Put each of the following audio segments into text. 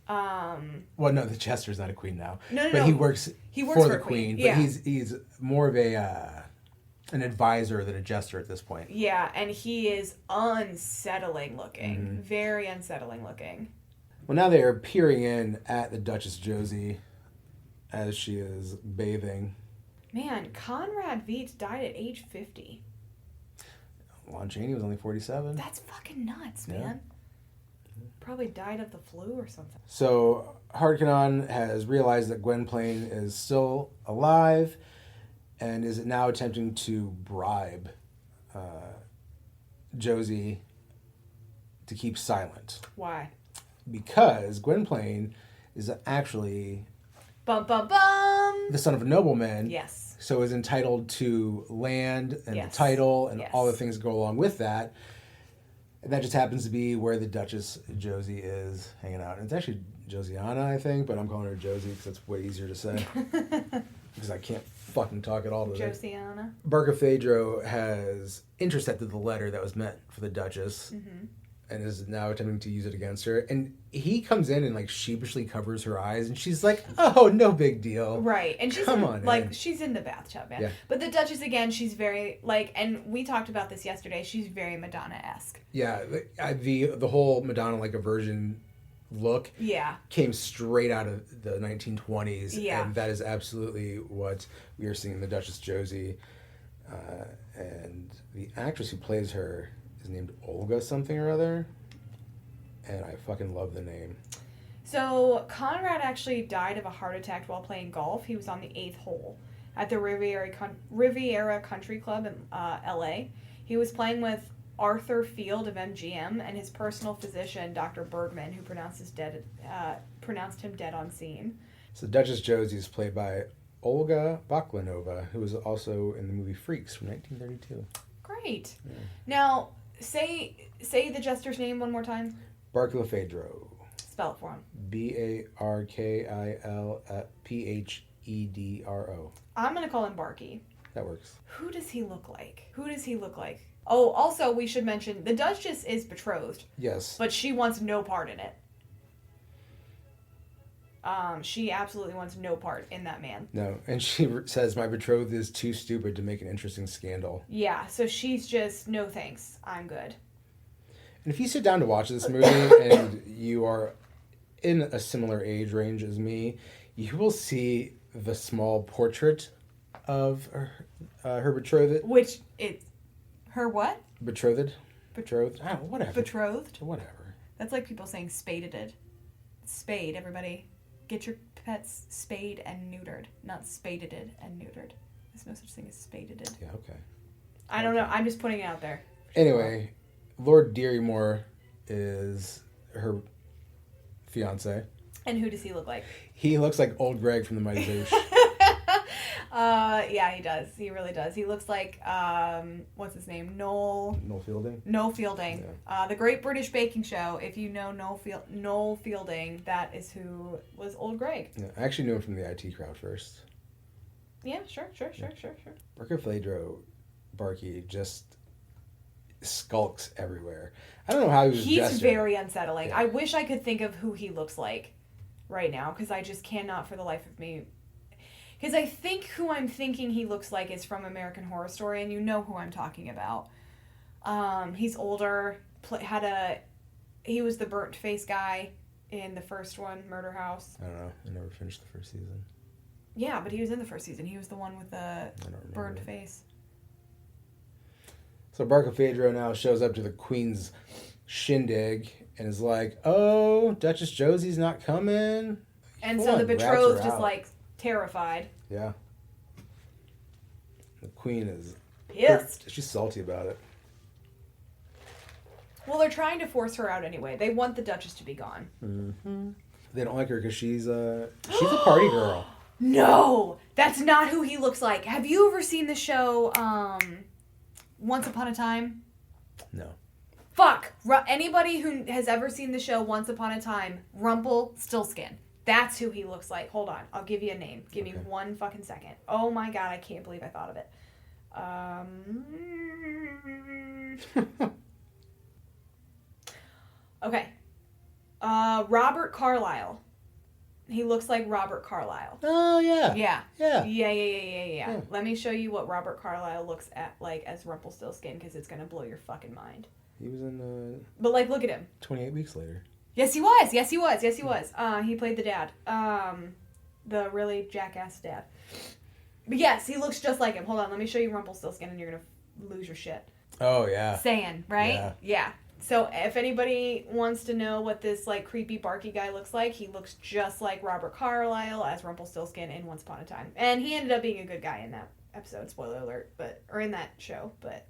Well, no, the Chester's not a queen now. No, but no. he works for the queen. Yeah. But he's more of an advisor than a jester at this point. Yeah, and he is unsettling looking. Very unsettling looking. Well, now they are peering in at the Duchess Josie as she is bathing. Man, Conrad Veidt died at age 50. Lon Chaney was only 47. That's fucking nuts, man. Probably died of the flu or something. So Harkonnen has realized that Gwynplaine is still alive and is now attempting to bribe Josie to keep silent. Why? Because Gwynplaine is actually Bum, bum, bum! the son of a nobleman. Yes. So is entitled to land and Yes. the title and Yes. all the things that go along with that. And that just happens to be where the Duchess Josie is hanging out. And it's actually Josiana, I think, but I'm calling her Josie because it's way easier to say. Because I can't fucking talk at all today. Josiana. Barkilphedro has intercepted the letter that was meant for the Duchess and is now attempting to use it against her. And he comes in and like sheepishly covers her eyes, and she's like, "Oh, no big deal." Right, and she's she's in the bathtub, man. Yeah. But the Duchess again, she's very and we talked about this yesterday. She's very Madonna-esque. Yeah, the whole Madonna like aversion look came straight out of the 1920s, and that is absolutely what we are seeing in the Duchess Josie. And the actress who plays her is named Olga something or other, and I fucking love the name. So Conrad actually died of a heart attack while playing golf. He was on the 8th hole at the Riviera Country Club in L.A. He was playing with Arthur Field of MGM and his personal physician, Dr. Bergman, who pronounced him dead on scene. So Duchess Josie is played by Olga Baklanova, who was also in the movie Freaks from 1932. Great. Yeah. Now, say the jester's name one more time. Barkilphedro. Spell it for him. Barkilphedro. I'm going to call him Barky. That works. Who does he look like? Oh, also, we should mention, the Duchess is betrothed. Yes. But she wants no part in it. She absolutely wants no part in that man. No, and she says, "My betrothed is too stupid to make an interesting scandal." Yeah, so she's just, no thanks, I'm good. And if you sit down to watch this movie and you are in a similar age range as me, you will see the small portrait of her betrothed. Which it's her what? Betrothed. Whatever. Betrothed. Whatever. That's like people saying spaded. Spade, everybody. Get your pets spayed and neutered, not spaded and neutered. There's no such thing as spaded. Yeah, okay. I don't know. I'm just putting it out there. Anyway, Lord Dearymore is her fiance. And who does he look like? He looks like old Greg from the Mighty Boosh. Yeah, he does. He really does. He looks like, what's his name? Noel Fielding? Noel Fielding. Yeah. The Great British Baking Show. If you know Noel Fielding, that is who was old Greg. Yeah, I actually knew him from the IT crowd first. Yeah, sure. Barkilphedro, Barky, just skulks everywhere. I don't know how he was He's very unsettling. Yeah. I wish I could think of who he looks like right now, because I just cannot for the life of me. Because I think who I'm thinking he looks like is from American Horror Story, and you know who I'm talking about. He's older. He was the burnt face guy in the first one, Murder House. I don't know. I never finished the first season. Yeah, but he was in the first season. He was the one with the burnt face. So Barkilphedro now shows up to the Queen's shindig and is like, "Oh, Duchess Josie's not coming." And so the betrothed is like terrified. Yeah. The Queen is pissed. She's salty about it. Well, they're trying to force her out anyway. They want the Duchess to be gone. Mm-hmm. They don't like her because she's a party girl. No, that's not who he looks like. Have you ever seen the show Once Upon a Time? No. Fuck. Anybody who has ever seen the show Once Upon a Time, Rumpelstiltskin. That's who he looks like. Hold on. I'll give you a name. Give me 1 fucking second. Oh my god, I can't believe I thought of it. Okay. Robert Carlyle. He looks like Robert Carlyle. Oh, yeah. Yeah. Let me show you what Robert Carlyle looks like as Rumpelstiltskin, because it's going to blow your fucking mind. He was in... But, like, look at him. 28 Weeks Later. Yes, he was. He played the dad. The really jackass dad. But yes, he looks just like him. Hold on, let me show you Rumpelstiltskin, and you're going to lose your shit. Oh, yeah. Saying, right? Yeah. So if anybody wants to know what this like creepy barky guy looks like, he looks just like Robert Carlyle as Rumpelstiltskin in Once Upon a Time. And he ended up being a good guy in that episode, spoiler alert, or in that show, but...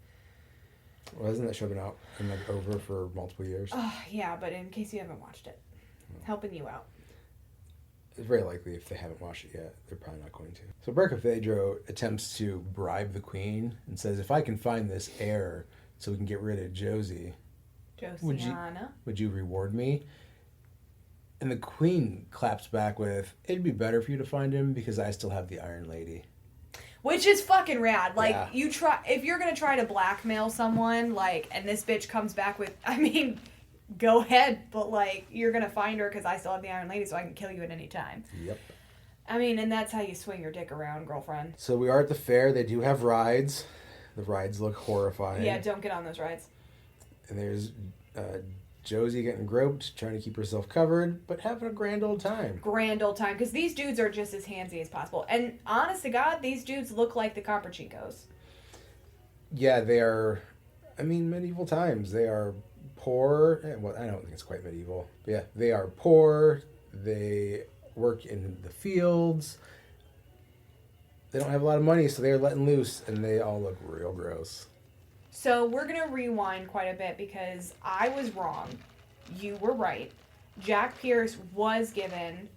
Well, hasn't that show been out and like over for multiple years? Yeah, but in case you haven't watched it, helping you out. It's very likely if they haven't watched it yet, they're probably not going to. So Barkilphedro attempts to bribe the queen and says, if I can find this heir so we can get rid of Josie... Would you reward me? And the queen claps back with, it'd be better for you to find him because I still have the Iron Lady. Which is fucking rad. Like, if you're going to try to blackmail someone, like, and this bitch comes back with, I mean, go ahead, but, like, you're going to find her because I still have the Iron Lady so I can kill you at any time. Yep. I mean, and that's how you swing your dick around, girlfriend. So we are at the fair. They do have rides. The rides look horrifying. Yeah, don't get on those rides. And there's Josie getting groped, trying to keep herself covered, but having a grand old time. Because these dudes are just as handsy as possible. And honest to God, these dudes look like the Copper Chicos. Yeah, they are, I mean, medieval times. They are poor. Well, I don't think it's quite medieval. But yeah, they are poor. They work in the fields. They don't have a lot of money, so they're letting loose, and they all look real gross. So we're going to rewind quite a bit because I was wrong. You were right. Jack Pierce was given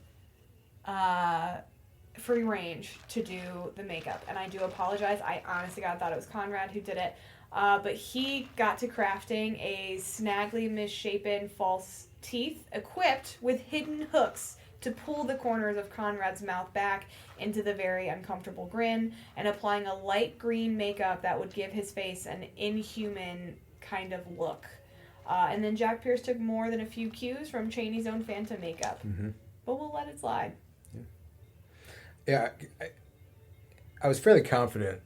free range to do the makeup. And I do apologize. I honestly thought it was Conrad who did it. But he got to crafting a snaggly misshapen false teeth equipped with hidden hooks to pull the corners of Conrad's mouth back into the very uncomfortable grin, and applying a light green makeup that would give his face an inhuman kind of look. And then Jack Pierce took more than a few cues from Chaney's own Phantom makeup. Mm-hmm. But we'll let it slide. Yeah, I was fairly confident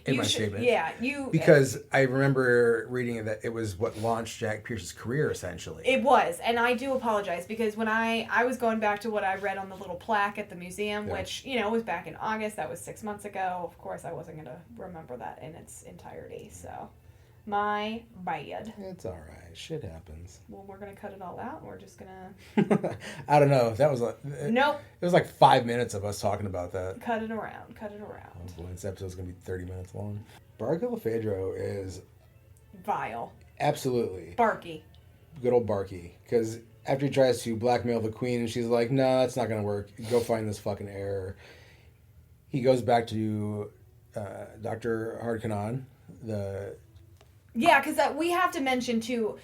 in my statement. Yeah, because I remember reading that it was what launched Jack Pierce's career, essentially. It was, and I do apologize because when I was going back to what I read on the little plaque at the museum, which, was back in August, that was 6 months ago. Of course, I wasn't going to remember that in its entirety, so my bad. It's all right. Shit happens. Well, we're going to cut it all out, and we're just going to... I don't know. That was nope. It was like 5 minutes of us talking about that. Cut it around. Oh boy, this episode's going to be 30 minutes long. Barkilphedro is... vile. Absolutely. Barky. Good old Barky. Because after he tries to blackmail the queen, and she's like, no, that's not going to work. Go find this fucking heir. He goes back to Dr. Harkonnen, Yeah, because we have to mention, too,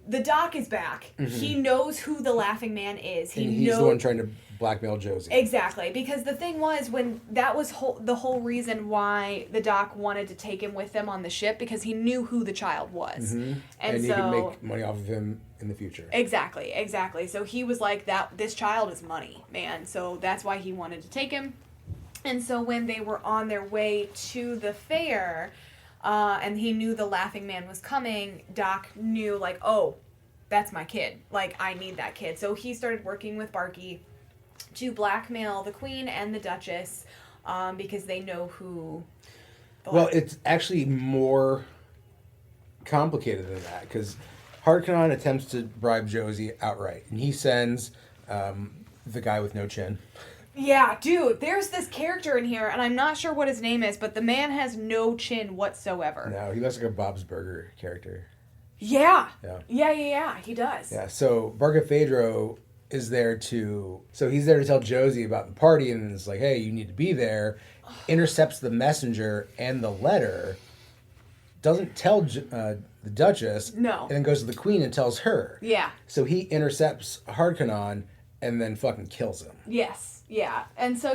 the doc is back. Mm-hmm. He knows who the Laughing Man is. He's the one trying to blackmail Josie. Exactly, because the thing was, when that was the whole reason why the doc wanted to take him with them on the ship, because he knew who the child was. Mm-hmm. And he could make money off of him in the future. Exactly. So he was like, this child is money, man. So that's why he wanted to take him. And so when they were on their way to the fair... and he knew the Laughing Man was coming, Doc knew, like, oh, that's my kid. Like, I need that kid. So he started working with Barky to blackmail the Queen and the Duchess because they know who... it's actually more complicated than that, because Harkonnen attempts to bribe Josie outright, and he sends the guy with no chin... Yeah, dude, there's this character in here, and I'm not sure what his name is, but the man has no chin whatsoever. No, he looks like a Bob's Burger character. Yeah, he does. Yeah, so Barkilphedro is there to... So he's there to tell Josie about the party, and it's like, hey, you need to be there. Intercepts the messenger and the letter. Doesn't tell the Duchess. No. And then goes to the Queen and tells her. Yeah. So he intercepts Harkonnen and then fucking kills him. Yes. Yeah, and so,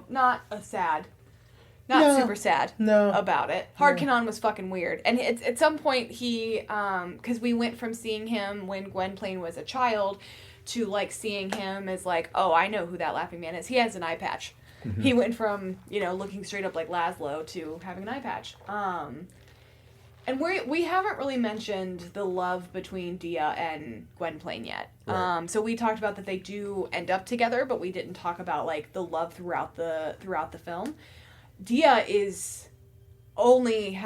not super sad about it. Harkonnen was fucking weird. And at some point he, because we went from seeing him when Gwynplaine was a child to, like, seeing him as, like, oh, I know who that laughing man is. He has an eye patch. Mm-hmm. He went from, looking straight up like Laszlo to having an eye patch. And we haven't really mentioned the love between Dia and Gwynplaine yet. Right. So we talked about that they do end up together, but we didn't talk about, like, the love throughout the film. Dia only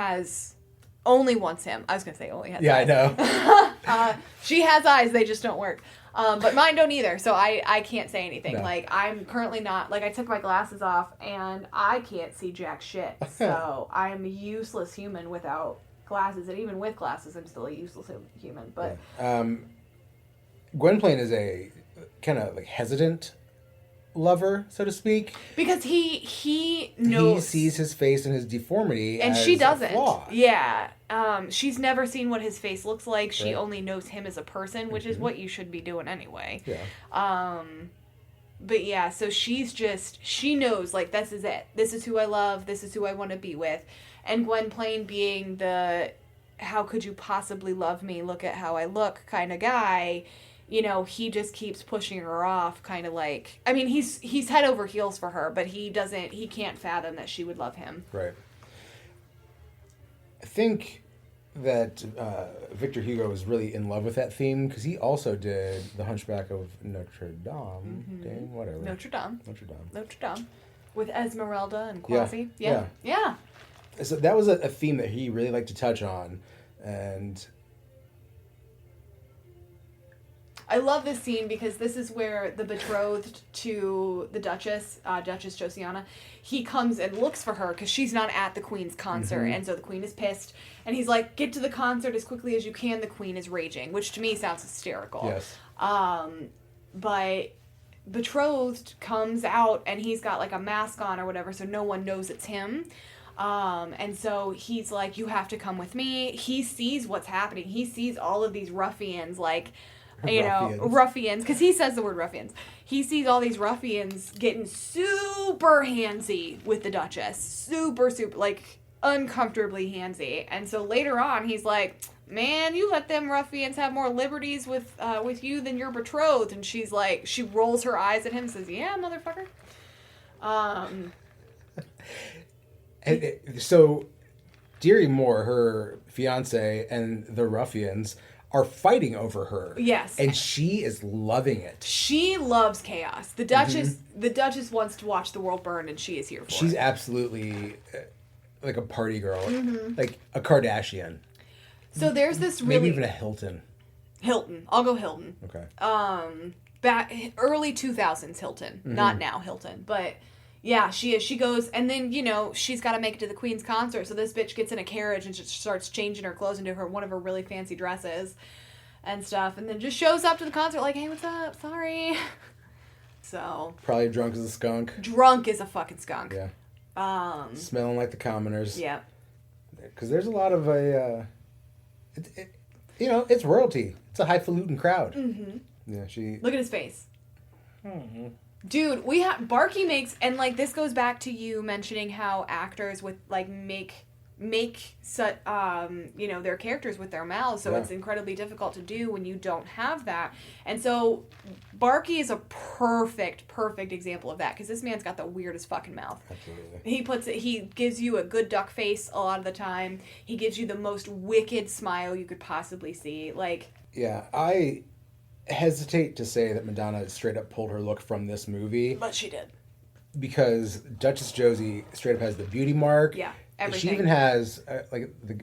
wants him. I was going to say only has eyes. Yeah, I know. She has eyes, they just don't work. But mine don't either, so I can't say anything. No. Like, I'm currently not... Like, I took my glasses off, and I can't see jack shit. So I'm a useless human without glasses. And even with glasses, I'm still a useless human. But Gwynplaine is a kind of, like, hesitant lover, so to speak, because he knows, he sees his face and his deformity, and as she doesn't. A flaw. Yeah, she's never seen what his face looks like. She only knows him as a person, which is what you should be doing anyway. Yeah. But yeah, so she knows, like, this is it. This is who I love. This is who I want to be with. And Gwynplaine being the, how could you possibly love me? Look at how I look kind of guy. He just keeps pushing her off, kind of like... I mean, he's head over heels for her, but he can't fathom that she would love him. Right. I think that Victor Hugo was really in love with that theme, because he also did The Hunchback of Notre Dame. Mm-hmm. Whatever. Notre Dame. With Esmeralda and Quasi. Yeah. So that was a theme that he really liked to touch on, and... I love this scene because this is where the betrothed to the Duchess, Duchess Josiana, he comes and looks for her because she's not at the Queen's concert. Mm-hmm. And so the Queen is pissed. And he's like, get to the concert as quickly as you can. The Queen is raging, which to me sounds hysterical. Yes. But betrothed comes out and he's got like a mask on or whatever, so no one knows it's him. And so he's like, you have to come with me. He sees what's happening. He sees all of these ruffians, like... ruffians, because he says the word ruffians. He sees all these ruffians getting super handsy with the Duchess. Super, like, uncomfortably handsy. And so later on, he's like, man, you let them ruffians have more liberties with you than your betrothed. And she's like, she rolls her eyes at him and says, yeah, motherfucker. So, Deary Moore, her fiance, and the ruffians... are fighting over her. Yes. And she is loving it. She loves chaos. The Duchess wants to watch the world burn, and she is here for it. She's absolutely like a party girl. Mm-hmm. Like a Kardashian. So there's this really... Maybe even a Hilton. I'll go Hilton. Okay. Back early 2000s Hilton. Mm-hmm. Not now Hilton, but... Yeah, she is. She goes, and then, she's got to make it to the Queen's concert, so this bitch gets in a carriage and just starts changing her clothes into one of her really fancy dresses and stuff, and then just shows up to the concert like, hey, what's up? Sorry. So. Probably drunk as a skunk. Drunk as a fucking skunk. Yeah. Smelling like the commoners. Yeah. Because there's a lot of it's royalty. It's a highfalutin crowd. Mm-hmm. Yeah, Look at his face. Mm-hmm. Dude, Barky makes, and like this goes back to you mentioning how actors would like make such their characters with their mouths, so it's incredibly difficult to do when you don't have that. And so Barky is a perfect example of that, because this man's got the weirdest fucking mouth. Absolutely. He gives you a good duck face a lot of the time. He gives you the most wicked smile you could possibly see. Like, yeah, I hesitate to say that Madonna straight up pulled her look from this movie. But she did. Because Duchess Josie straight up has the beauty mark. Yeah, everything. She even has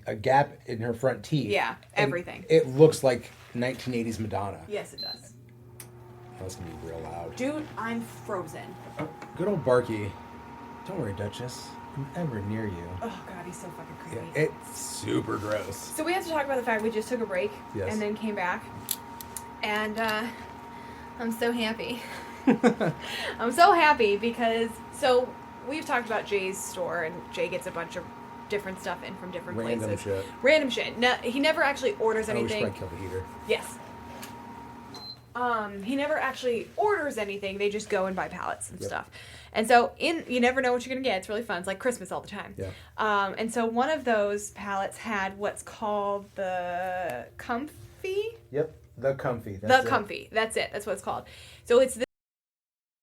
a gap in her front teeth. Yeah, everything. It looks like 1980s Madonna. Yes, it does. That's going to be real loud. Dude, I'm frozen. Oh, good old Barky. Don't worry, Duchess. I'm ever near you. Oh, God, he's so fucking creepy. Yeah, it's super gross. So we have to talk about the fact we just took a break. Yes. And then came back. And I'm so happy. I'm so happy because, so we've talked about Jay's store, and Jay gets a bunch of different stuff in from different places. Random shit. No, he never actually orders anything. Oh, we should probably kill the heater. Yes. He never actually orders anything. They just go and buy pallets and stuff. And so you never know what you're going to get. It's really fun. It's like Christmas all the time. Yeah. And so one of those pallets had what's called the Comfy. Yep. The Comfy. That's it. That's what it's called. So it's